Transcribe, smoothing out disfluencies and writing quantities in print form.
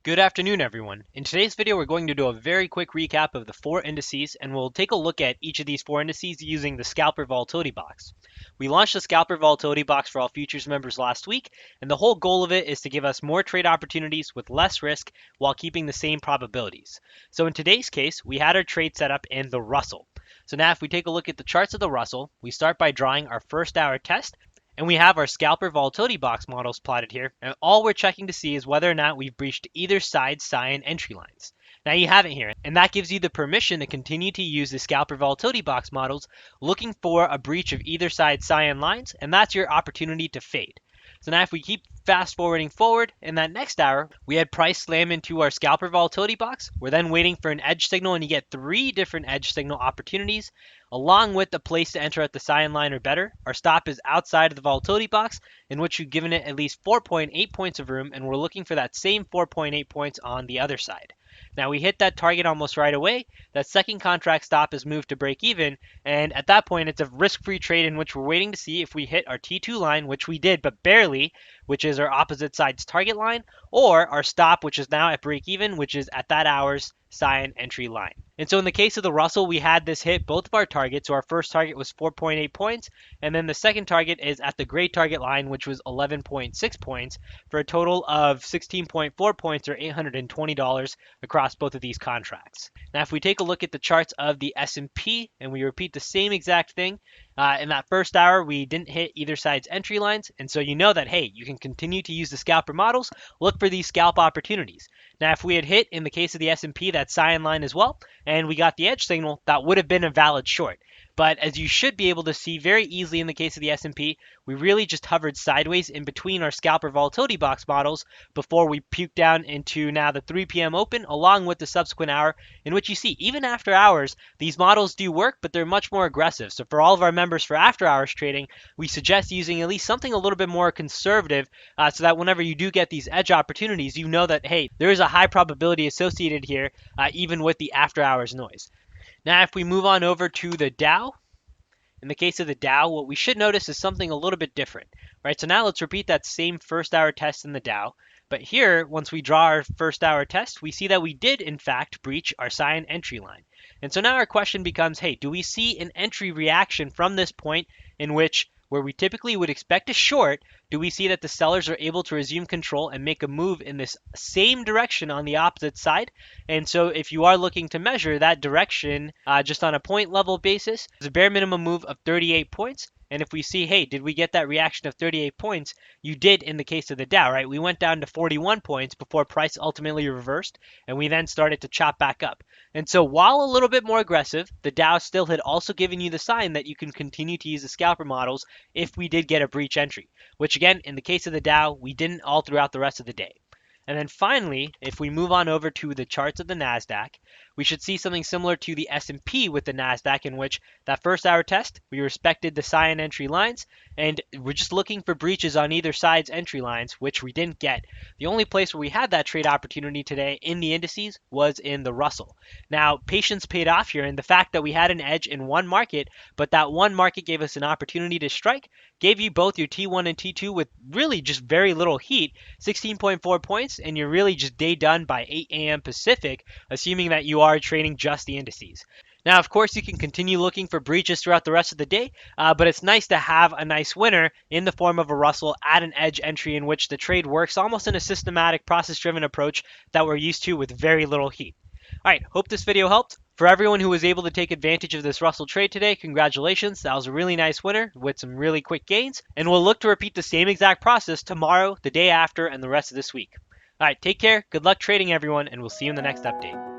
Good afternoon, everyone. In today's video, we're going to do a very quick recap of the four indices, and we'll take a look at each of these four indices using the Scalper Volatility Box. We launched the Scalper Volatility Box for all futures members last week, and the whole goal of it is to give us more trade opportunities with less risk while keeping the same probabilities. So in today's case, we had our trade set up in the Russell. So now if we take a look at the charts of the Russell, we start by drawing our first hour test, and we have our Scalper Volatility Box models plotted here, and all we're checking to see is whether or not we've breached either side's cyan entry lines. Now you have it here, and that gives you the permission to continue to use the Scalper Volatility Box models looking for a breach of either side's cyan lines, and that's your opportunity to fade. So now if we keep fast forwarding forward, in that next hour, we had price slam into our Scalper Volatility Box. We're then waiting for an edge signal, and you get three different edge signal opportunities along with the place to enter at the cyan line or better. Our stop is outside of the volatility box, in which you've given it at least 4.8 points of room, and we're looking for that same 4.8 points on the other side. Now we hit that target almost right away. That second contract stop is moved to break even, and at that point it's a risk-free trade in which we're waiting to see if we hit our T2 line, which we did but barely, which is our opposite side's target line, or our stop, which is now at break even, which is at that hour's cyan entry line. And so in the case of the Russell, we had this hit both of our targets. So our first target was 4.8 points, and then the second target is at the gray target line, which was 11.6 points, for a total of 16.4 points or $820 across both of these contracts. Now if we take a look at the charts of the S&P and we repeat the same exact thing, in that first hour we didn't hit either side's entry lines, and so you know that, hey, you can continue to use the scalper models, look for these scalp opportunities. Now if we had hit, in the case of the S&P, that cyan line as well, and we got the edge signal, that would have been a valid short. But as you should be able to see very easily in the case of the S&P, we really just hovered sideways in between our Scalper Volatility Box models before we puked down into now the 3 p.m. open, along with the subsequent hour, in which you see even after hours, these models do work, but they're much more aggressive. So for all of our members for after hours trading, we suggest using at least something a little bit more conservative, so that whenever you do get these edge opportunities, you know that, hey, there is a high probability associated here, even with the after hours noise. Now, if we move on over to the Dow, in the case of the Dow, what we should notice is something a little bit different, right? So now let's repeat that same first hour test in the Dow. But here, once we draw our first hour test, we see that we did, in fact, breach our cyan entry line. And so now our question becomes, hey, do we see an entry reaction from this point in which, where we typically would expect a short, do we see that the sellers are able to resume control and make a move in this same direction on the opposite side? And so if you are looking to measure that direction just on a point level basis, there's a bare minimum move of 38 points. And if we see, hey, did we get that reaction of 38 points? You did in the case of the Dow, right? We went down to 41 points before price ultimately reversed, and we then started to chop back up. And so while a little bit more aggressive, the Dow still had also given you the sign that you can continue to use the scalper models if we did get a breach entry, which again, in the case of the Dow, we didn't all throughout the rest of the day. And then finally, if we move on over to the charts of the Nasdaq, we should see something similar to the S&P with the Nasdaq, in which that first hour test, we respected the cyan entry lines, and we're just looking for breaches on either side's entry lines, which we didn't get. The only place where we had that trade opportunity today in the indices was in the Russell. Now, patience paid off here, and the fact that we had an edge in one market, but that one market gave us an opportunity to strike, gave you both your T1 and T2 with really just very little heat, 16.4 points, and you're really just day done by 8 a.m. Pacific, assuming that you are trading just the indices. Now, of course, you can continue looking for breaches throughout the rest of the day, but it's nice to have a nice winner in the form of a Russell at an edge entry in which the trade works almost in a systematic, process-driven approach that we're used to with very little heat. All right, hope this video helped. For everyone who was able to take advantage of this Russell trade today, congratulations. That was a really nice winner with some really quick gains, and we'll look to repeat the same exact process tomorrow, the day after, and the rest of this week. All right, take care, good luck trading everyone, and we'll see you in the next update.